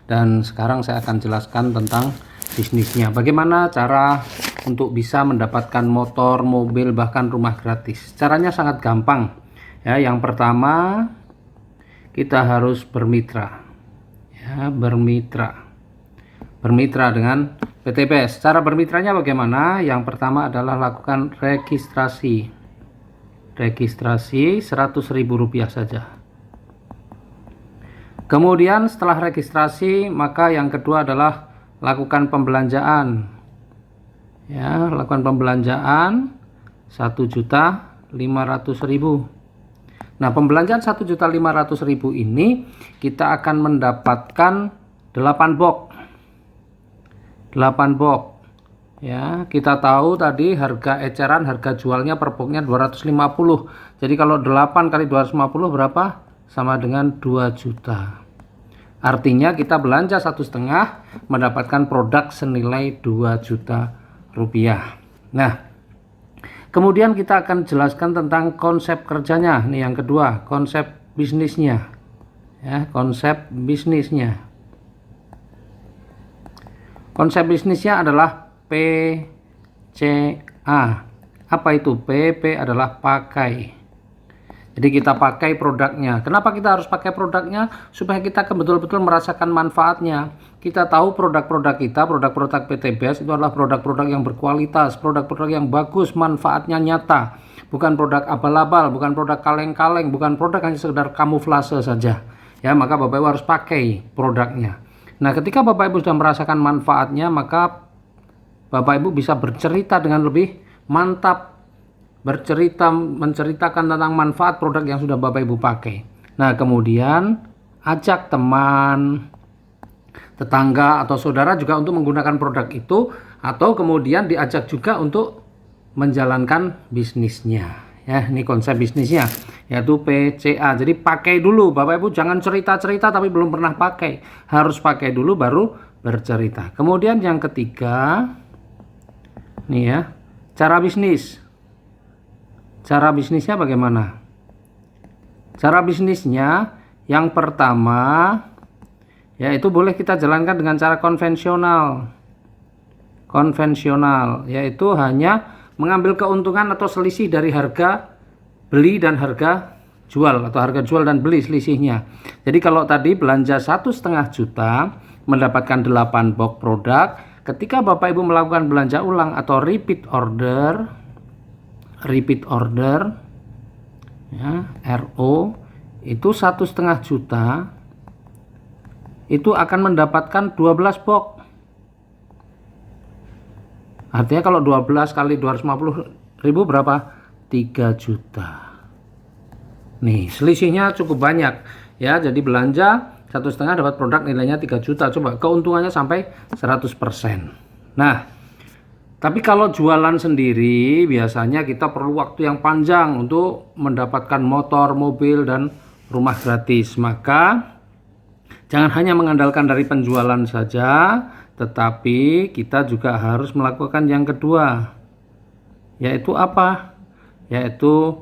Dan sekarang saya akan jelaskan tentang bisnisnya. Bagaimana cara untuk bisa mendapatkan motor, mobil, bahkan rumah gratis. Caranya sangat gampang. Ya, yang pertama kita harus bermitra. Ya, bermitra dengan PTBS. Cara bermitranya bagaimana? Yang pertama adalah lakukan registrasi. Registrasi Rp100.000 saja. Kemudian setelah registrasi, maka yang kedua adalah lakukan pembelanjaan. Ya, lakukan pembelanjaan 1.500.000. Nah, pembelanjaan 1.500.000 ini kita akan mendapatkan 8 box. 8 box. Ya, kita tahu tadi harga eceran, harga jualnya per boxnya 250. Jadi kalau 8 kali 250 berapa? Sama dengan 2 juta. Artinya kita belanja 1,5 mendapatkan produk senilai 2 juta rupiah. Nah, kemudian kita akan jelaskan tentang konsep kerjanya. Ini yang kedua, konsep bisnisnya. Ya, konsep bisnisnya. Konsep bisnisnya adalah PCA. Apa itu? PP adalah pakai. Jadi kita pakai produknya. Kenapa kita harus pakai produknya? Supaya kita betul-betul merasakan manfaatnya. Kita tahu produk-produk kita, produk-produk PTBS itu adalah produk-produk yang berkualitas, produk-produk yang bagus, manfaatnya nyata. Bukan produk abal-abal, bukan produk kaleng-kaleng, bukan produk hanya sekedar kamuflase saja. Ya, maka Bapak Ibu harus pakai produknya. Nah, ketika Bapak Ibu sudah merasakan manfaatnya, maka Bapak Ibu bisa bercerita dengan lebih mantap, menceritakan tentang manfaat produk yang sudah Bapak Ibu pakai. Nah, kemudian ajak teman, tetangga atau saudara juga untuk menggunakan produk itu, atau kemudian diajak juga untuk menjalankan bisnisnya. Ya, ini konsep bisnisnya yaitu PCA. Jadi pakai dulu, Bapak Ibu jangan cerita-cerita tapi belum pernah pakai. Harus pakai dulu baru bercerita. Kemudian yang ketiga, nih ya, cara bisnis. Cara bisnisnya bagaimana? Cara bisnisnya yang pertama, yaitu boleh kita jalankan dengan cara konvensional. Konvensional, yaitu hanya mengambil keuntungan atau selisih dari harga beli dan harga jual, atau harga jual dan beli selisihnya. Jadi kalau tadi belanja 1,5 juta mendapatkan 8 box produk, ketika Bapak Ibu melakukan belanja ulang atau repeat order ya, RO itu 1,5 juta itu akan mendapatkan 12 box. Artinya kalau 12 kali 250.000 berapa? 3 juta. Nih, selisihnya cukup banyak ya. Jadi belanja 1,5 dapat produk nilainya 3 juta. Coba keuntungannya sampai 100%. Nah, tapi kalau jualan sendiri biasanya kita perlu waktu yang panjang untuk mendapatkan motor, mobil, dan rumah gratis. Maka jangan hanya mengandalkan dari penjualan saja, tetapi kita juga harus melakukan yang kedua. Yaitu apa? Yaitu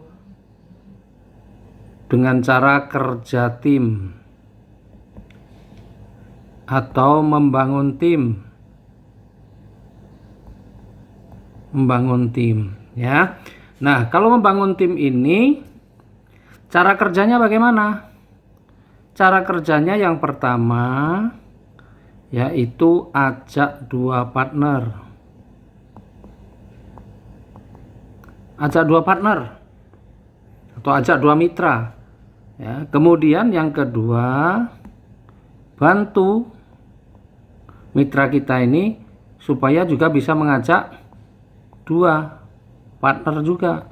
dengan cara kerja tim atau membangun tim. Membangun tim ya. Nah, kalau membangun tim ini cara kerjanya bagaimana? Cara kerjanya yang pertama yaitu ajak 2 partner. Ajak 2 partner atau ajak 2 mitra ya. Kemudian yang kedua, bantu mitra kita ini supaya juga bisa mengajak 2 partner juga.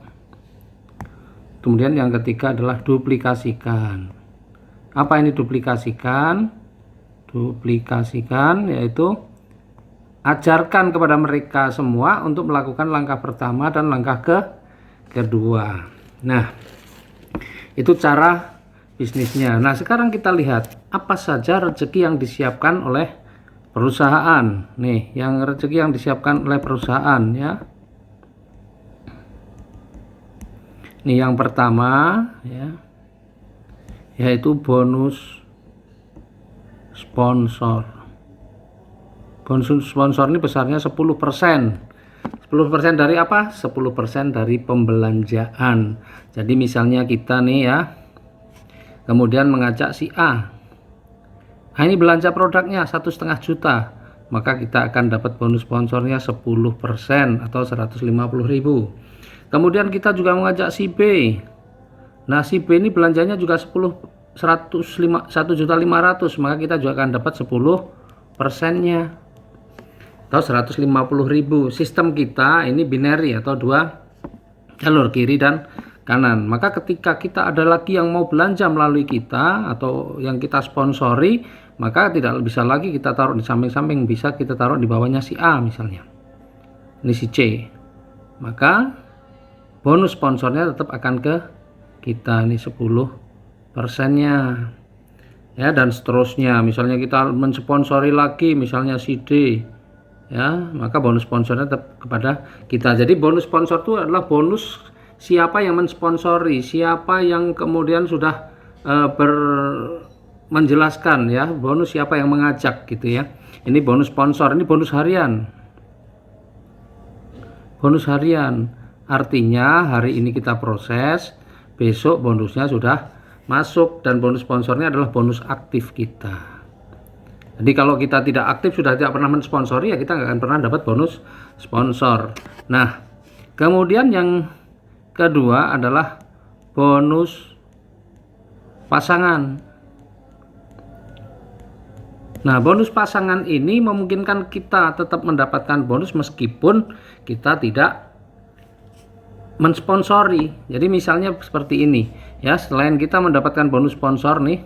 Kemudian yang ketiga adalah duplikasikan. Apa ini duplikasikan? Duplikasikan yaitu ajarkan kepada mereka semua untuk melakukan langkah pertama dan langkah kedua. Nah, itu cara bisnisnya. Nah, sekarang kita lihat apa saja rezeki yang disiapkan oleh perusahaan. Nih, yang rezeki yang disiapkan oleh perusahaan ya. Ini yang pertama ya, yaitu bonus sponsor. Bonus sponsor ini besarnya 10%. 10% dari apa? 10% dari pembelanjaan. Jadi misalnya kita nih ya, kemudian mengajak si A. Nah, ini belanja produknya 1,5 juta, maka kita akan dapat bonus sponsornya 10% atau 150.000. Kemudian kita juga mengajak si B. Nah, si B ini belanjanya juga 1.500.000, maka kita juga akan dapat 10%-nya atau 150.000. Sistem kita ini binary atau dua jalur, kiri dan kanan. Maka ketika kita ada lagi yang mau belanja melalui kita atau yang kita sponsori, maka tidak bisa lagi kita taruh di samping-samping, bisa kita taruh di bawahnya si A misalnya. Ini si C. Maka bonus sponsornya tetap akan ke kita, ini 10%-nya. Ya, dan seterusnya. Misalnya kita mensponsori lagi misalnya si D, ya, maka bonus sponsornya tetap kepada kita. Jadi bonus sponsor itu adalah bonus siapa yang mensponsori, siapa yang kemudian sudah menjelaskan, ya, bonus siapa yang mengajak gitu ya. Ini bonus sponsor, ini bonus harian. Bonus harian artinya hari ini kita proses, besok bonusnya sudah masuk, dan bonus sponsornya adalah bonus aktif kita. Jadi kalau kita tidak aktif, sudah tidak pernah mensponsori, ya kita nggak akan pernah dapat bonus sponsor. Nah, kemudian yang kedua adalah bonus pasangan. Nah, bonus pasangan ini memungkinkan kita tetap mendapatkan bonus meskipun kita tidak mensponsori. Jadi misalnya seperti ini, ya, selain kita mendapatkan bonus sponsor nih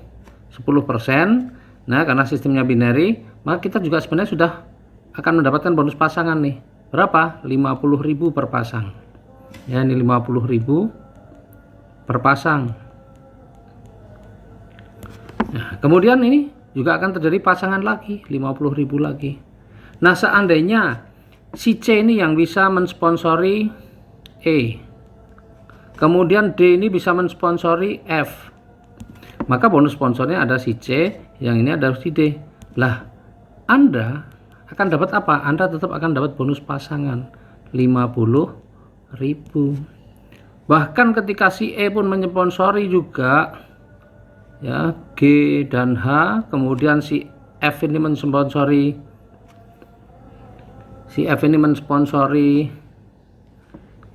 10%, nah karena sistemnya binary, maka kita juga sebenarnya sudah akan mendapatkan bonus pasangan nih. Berapa? 50.000 per pasang. Ya, ini 50.000 per pasang. Nah, kemudian ini juga akan terjadi pasangan lagi, 50.000 lagi. Nah, seandainya si C ini yang bisa mensponsori E, kemudian D ini bisa mensponsori F, maka bonus sponsornya ada si C, yang ini ada si D. Lah, Anda akan dapat apa? Anda tetap akan dapat bonus pasangan 50.000. Bahkan ketika si E pun mensponsori juga, ya, G dan H, kemudian si F ini mensponsori,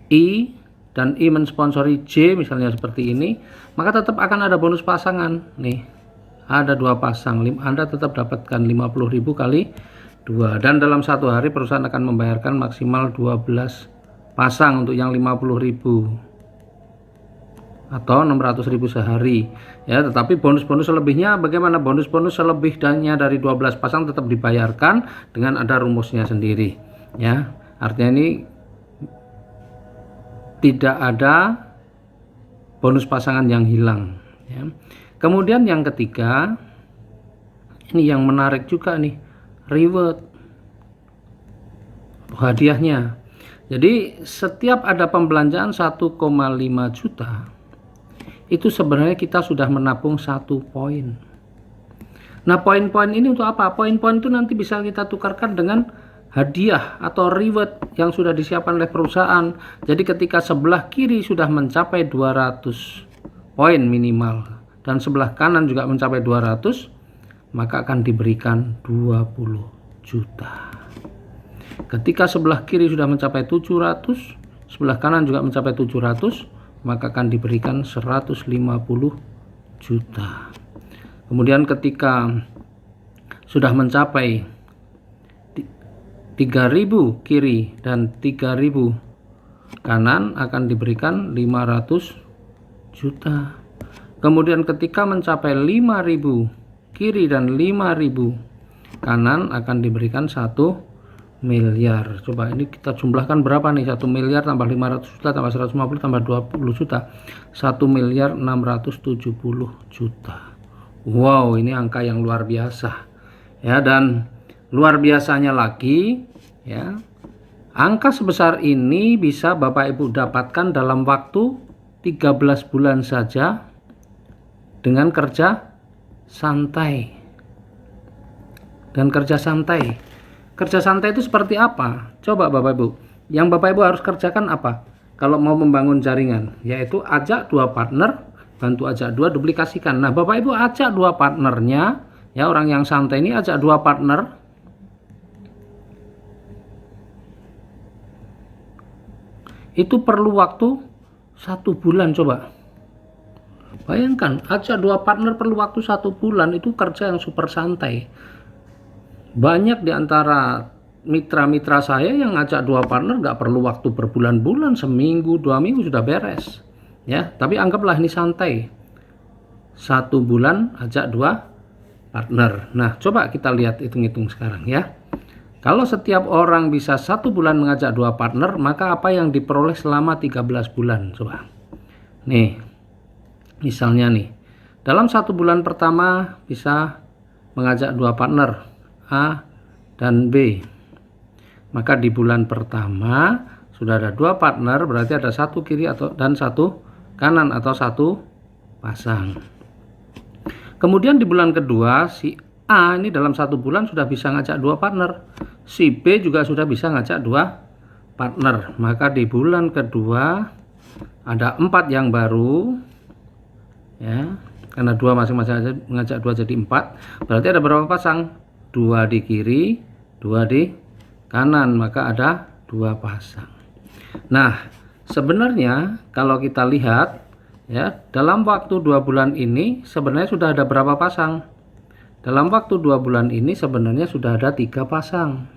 I, dan I mensponsori J misalnya seperti ini, maka tetap akan ada bonus pasangan nih, ada 2 pasang, Anda tetap dapatkan 50.000 kali 2, dan dalam satu hari perusahaan akan membayarkan maksimal 12 pasang untuk yang 50.000 atau 600.000 sehari, ya. Tetapi bonus-bonus selebihnya bagaimana? Bonus-bonus selebihnya dari 12 pasang tetap dibayarkan dengan ada rumusnya sendiri, ya. Artinya ini tidak ada bonus pasangan yang hilang, ya. Kemudian yang ketiga, ini yang menarik juga nih, reward, hadiahnya. Jadi setiap ada pembelanjaan 1,5 juta, itu sebenarnya kita sudah menabung 1 poin. Nah, poin-poin ini untuk apa? Poin-poin itu nanti bisa kita tukarkan dengan hadiah atau reward yang sudah disiapkan oleh perusahaan. Jadi ketika sebelah kiri sudah mencapai 200 poin minimal dan sebelah kanan juga mencapai 200, maka akan diberikan 20 juta. Ketika sebelah kiri sudah mencapai 700, sebelah kanan juga mencapai 700, maka akan diberikan 150 juta. Kemudian ketika sudah mencapai 3.000 kiri dan 3.000 kanan, akan diberikan 500 juta. Kemudian ketika mencapai 5.000 kiri dan 5.000 kanan, akan diberikan 1 miliar. Coba ini kita jumlahkan berapa nih? 1 miliar tambah 500 juta tambah 150 tambah 20 juta, 1 miliar 670 juta. Wow, ini angka yang luar biasa, ya. Dan luar biasanya lagi, ya, angka sebesar ini bisa Bapak Ibu dapatkan dalam waktu 13 bulan saja dengan kerja santai. dan kerja santai. Kerja santai itu seperti apa? Coba Bapak Ibu. Yang Bapak Ibu harus kerjakan apa? Kalau mau membangun jaringan, yaitu ajak dua partner, bantu ajak dua, duplikasikan. Nah, Bapak Ibu ajak dua partnernya, ya orang yang santai ini ajak dua partner. Itu perlu waktu 1 bulan coba. Bayangkan, ajak dua partner perlu waktu 1 bulan, itu kerja yang super santai. Banyak di antara mitra-mitra saya yang ngajak dua partner nggak perlu waktu berbulan-bulan, seminggu, 2 minggu sudah beres. Ya, tapi anggaplah ini santai. 1 bulan ajak dua partner. Nah, coba kita lihat hitung-hitung sekarang ya. Kalau setiap orang bisa 1 bulan mengajak dua partner, maka apa yang diperoleh selama 13 bulan? Coba. Nih, misalnya nih, dalam 1 bulan pertama bisa mengajak dua partner, A dan B. Maka di bulan pertama sudah ada dua partner, berarti ada 1 kiri dan 1 kanan atau 1 pasang. Kemudian di bulan kedua si A ini dalam 1 bulan sudah bisa ngajak dua partner, si B juga sudah bisa ngajak dua partner. Maka di bulan kedua ada 4 yang baru, ya, karena dua masing-masing ngajak 2 jadi 4. Berarti ada berapa pasang? 2 di kiri, 2 di kanan, maka ada 2 pasang. Nah, sebenarnya kalau kita lihat ya, dalam waktu 2 bulan ini sebenarnya sudah ada berapa pasang? Dalam waktu 2 bulan ini sebenarnya sudah ada 3 pasang.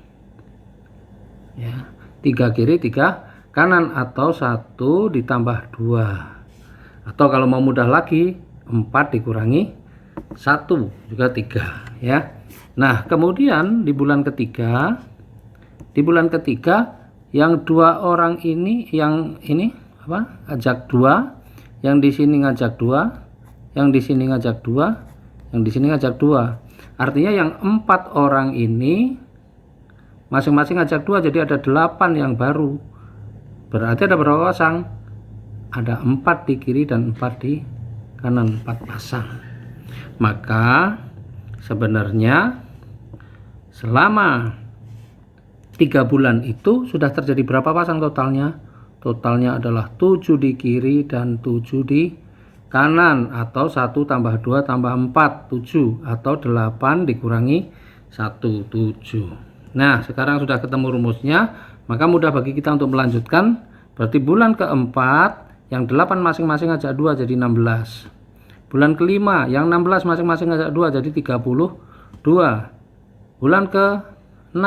Ya, 3 kiri, 3 kanan atau 1 ditambah 2. Atau kalau mau mudah lagi, 4 dikurangi 1 juga 3 ya. Nah, kemudian di bulan ketiga yang 2 orang ini, yang ini apa? Ajak 2, yang di sini ngajak 2, yang di sini ngajak 2, yang di sini ngajak 2. Artinya yang 4 orang ini masing-masing ngajak 2, jadi ada 8 yang baru. Berarti ada berapa pasang? Ada 4 di kiri dan 4 di kanan, 4 pasang. Maka sebenarnya selama 3 bulan itu sudah terjadi berapa pasang totalnya? Totalnya adalah 7 di kiri dan 7 di kanan, atau 1 tambah 2 tambah 4, 7, atau 8 dikurangi 1, 7. Nah, sekarang sudah ketemu rumusnya, maka mudah bagi kita untuk melanjutkan. Berarti bulan keempat yang 8 masing-masing ngajak 2 jadi 16. Bulan kelima yang 16 masing-masing ngajak 2 jadi 32. Bulan ke-6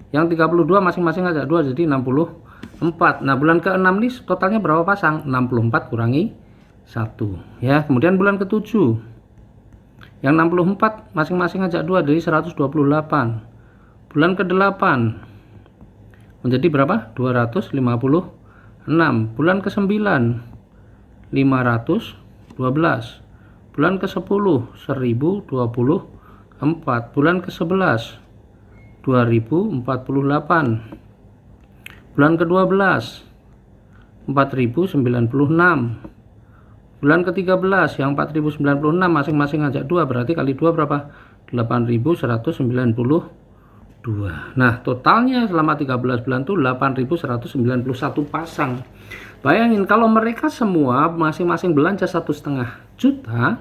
yang 32 masing-masing ngajak 2 jadi 64. Nah, bulan ke-6 ini totalnya berapa pasang? 64 kurangi 1 ya. Kemudian bulan ke-7 yang 64 masing-masing ngajak 2 jadi 128. Bulan ke-8 menjadi berapa? 256. Bulan ke-9 512. Bulan ke-10 1024. Bulan ke-11 2048. Bulan ke-12 4096. Bulan ke-13 yang 4096 masing-masing ngajak 2, berarti kali 2 berapa? 8192. Nah, totalnya selama 13 bulan itu 8191 pasang. Bayangin kalau mereka semua masing-masing belanja 1,5 juta,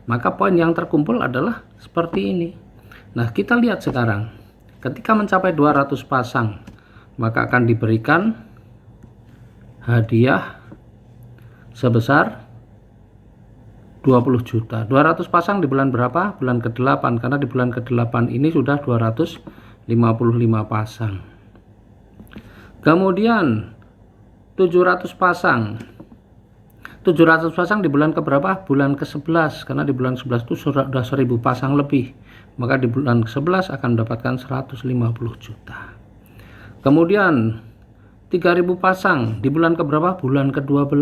maka poin yang terkumpul adalah seperti ini. Nah, kita lihat sekarang. Ketika mencapai 200 pasang, maka akan diberikan hadiah sebesar 20 juta. 200 pasang di bulan berapa? Bulan ke-8, karena di bulan ke-8 ini sudah 255 pasang. Kemudian 700 pasang. 700 pasang di bulan keberapa? Bulan ke-11, karena di sudah 1000 pasang lebih. Maka di bulan ke-11 akan mendapatkan 150 juta. Kemudian 3000 pasang di bulan keberapa? Bulan ke-12.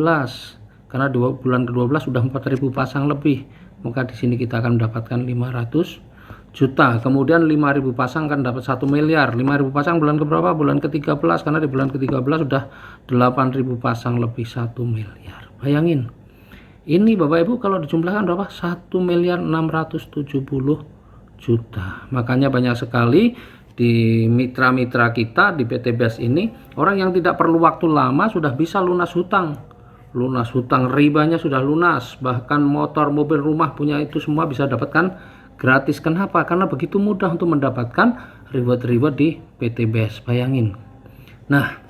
Karena di bulan ke-12 sudah 4000 pasang lebih. Maka di sini kita akan mendapatkan 500 juta. Kemudian 5000 pasang akan dapat 1 miliar. 5000 pasang bulan keberapa? Bulan ke-13, karena di bulan ke-13 sudah 8000 pasang lebih 1 miliar. Bayangin. Ini Bapak Ibu kalau dijumlahkan berapa? 1.670.000.000 juta. Makanya banyak sekali di mitra-mitra kita di PT BES ini orang yang tidak perlu waktu lama sudah bisa lunas hutang. Lunas hutang, ribanya sudah lunas, bahkan motor, mobil, rumah punya itu semua bisa dapatkan gratis. Kenapa? Karena begitu mudah untuk mendapatkan reward-reward di PT BES. Bayangin. Nah,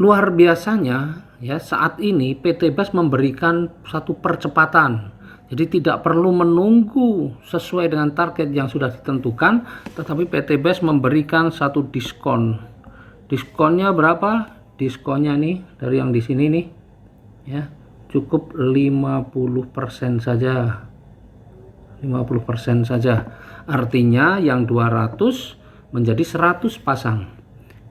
luar biasanya ya, saat ini PT BES memberikan satu percepatan. Jadi tidak perlu menunggu sesuai dengan target yang sudah ditentukan, tetapi PT BES memberikan satu diskon. Diskonnya berapa? Diskonnya nih dari yang di sini nih ya, cukup 50% saja. 50% saja. Artinya yang 200 menjadi 100 pasang.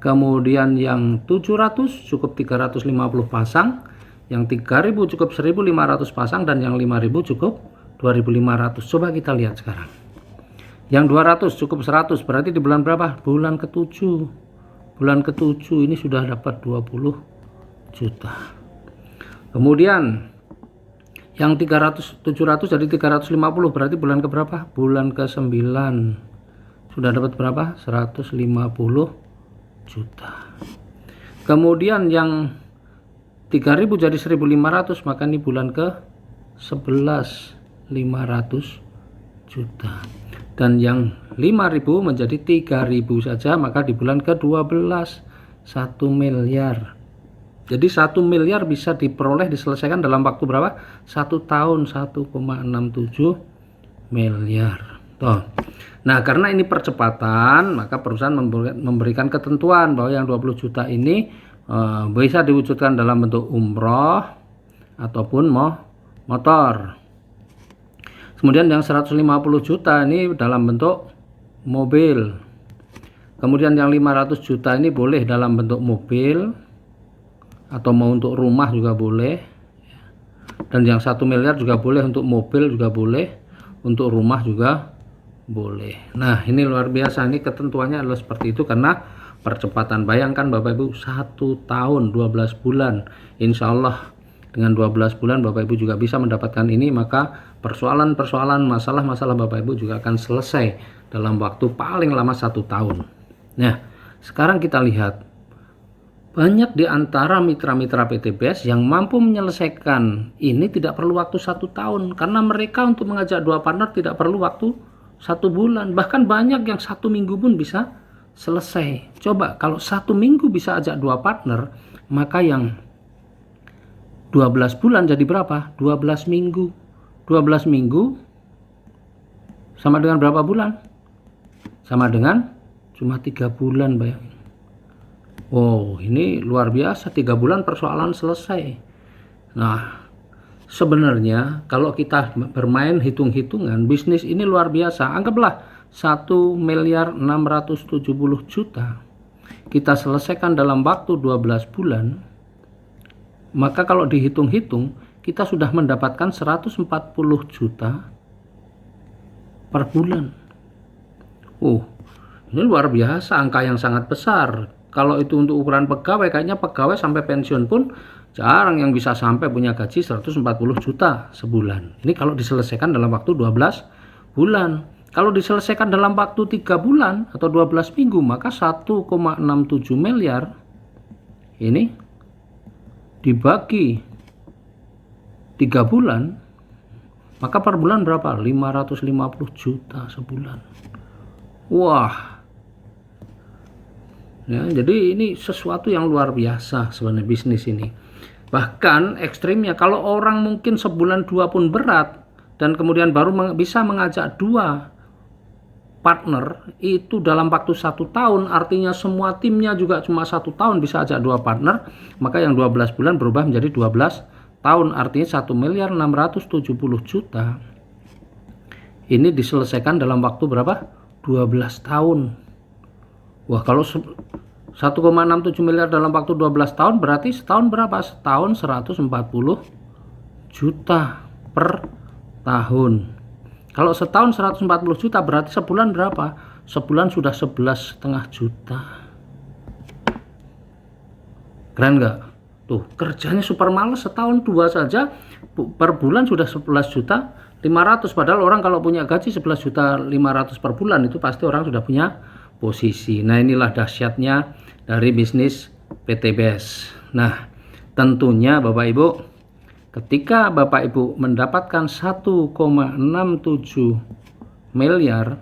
Kemudian yang 700 cukup 350 pasang, yang 3000 cukup 1500 pasang, dan yang 5000 cukup 2500. Coba kita lihat sekarang. Yang 200 cukup 100, berarti di bulan berapa? Bulan ke-7. Bulan ke-7 ini sudah dapat 20 juta. Kemudian yang 300 700 jadi 350, berarti bulan ke berapa? Bulan ke-9. Sudah dapat berapa? 150 juta. Kemudian yang 3000 jadi 1500, maka ini bulan ke 11 500 juta. Dan yang 5000 menjadi 3000 saja, maka di bulan ke 12 1 miliar. Jadi 1 miliar bisa diperoleh, diselesaikan dalam waktu berapa? 1 tahun, 1,67 miliar. Tuh. Nah, karena ini percepatan, maka perusahaan memberikan ketentuan bahwa yang 20 juta ini bisa diwujudkan dalam bentuk umroh ataupun motor. Kemudian yang 150 juta ini dalam bentuk mobil. Kemudian yang 500 juta ini boleh dalam bentuk mobil atau mau untuk rumah juga boleh. Dan yang 1 miliar juga boleh, untuk mobil juga boleh, untuk rumah juga boleh. Nah, ini luar biasa, ini ketentuannya adalah seperti itu karena percepatan. Bayangkan Bapak Ibu, 1 tahun 12 bulan, insya Allah dengan 12 bulan Bapak Ibu juga bisa mendapatkan ini, maka persoalan-persoalan, masalah-masalah Bapak Ibu juga akan selesai dalam waktu paling lama 1 tahun. Nah, sekarang kita lihat banyak di antara mitra-mitra PT BES yang mampu menyelesaikan ini tidak perlu waktu 1 tahun, karena mereka untuk mengajak 2 partner tidak perlu waktu 1 bulan, bahkan banyak yang 1 minggu pun bisa selesai. Coba kalau 1 minggu bisa ajak 2 partner, maka yang 12 bulan jadi berapa? 12 minggu. 12 minggu sama dengan berapa bulan? Sama dengan cuma 3 bulan, bayangin. Oh, ini luar biasa, 3 bulan persoalan selesai. Nah, sebenarnya kalau kita bermain hitung-hitungan, bisnis ini luar biasa. Anggaplah 1 miliar 670 juta kita selesaikan dalam waktu 12 bulan, maka kalau dihitung-hitung kita sudah mendapatkan 140 juta per bulan. Oh, ini luar biasa, angka yang sangat besar. Kalau itu untuk ukuran pegawai, kayaknya pegawai sampai pensiun pun jarang yang bisa sampai punya gaji 140 juta sebulan. Ini kalau diselesaikan dalam waktu 12 bulan. Kalau diselesaikan dalam waktu 3 bulan atau 12 minggu, maka 1,67 miliar ini dibagi 3 bulan, maka per bulan berapa? 550 juta sebulan. Wah. Ya, jadi ini sesuatu yang luar biasa sebenarnya bisnis ini. Bahkan ekstrimnya, kalau orang mungkin sebulan 2 pun berat, dan kemudian baru bisa mengajak 2 partner itu dalam waktu 1 tahun, artinya semua timnya juga cuma 1 tahun bisa ajak 2 partner, maka yang 12 bulan berubah menjadi 12 tahun, artinya 1 miliar 670 juta ini diselesaikan dalam waktu berapa? 12 tahun. Wah, kalau 1,67 miliar dalam waktu 12 tahun berarti setahun berapa? Setahun 140 juta per tahun. Kalau setahun 140 juta berarti sebulan berapa? Sebulan sudah 11,5 juta. Keren nggak? Tuh, kerjanya super males, setahun 2 saja per bulan sudah 11 juta 500, padahal orang kalau punya gaji 11.500.000 per bulan itu pasti orang sudah punya posisi. Nah, inilah dahsyatnya dari bisnis PTBS. Nah, tentunya Bapak Ibu, ketika Bapak Ibu mendapatkan 1,67 miliar,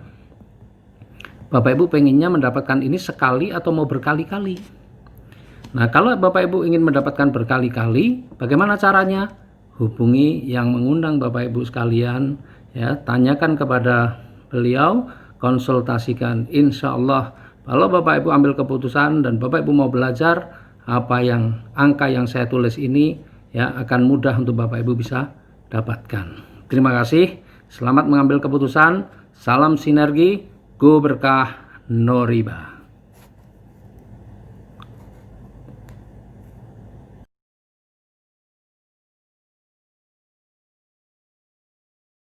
Bapak Ibu pengennya mendapatkan ini sekali atau mau berkali-kali? Nah, kalau Bapak Ibu ingin mendapatkan berkali-kali, bagaimana caranya? Hubungi yang mengundang Bapak Ibu sekalian, ya, tanyakan kepada beliau, konsultasikan. Insya Allah, kalau Bapak Ibu ambil keputusan dan Bapak Ibu mau belajar, angka yang saya tulis ini, ya, akan mudah untuk Bapak Ibu bisa dapatkan. Terima kasih, selamat mengambil keputusan, salam sinergi, go berkah, no riba.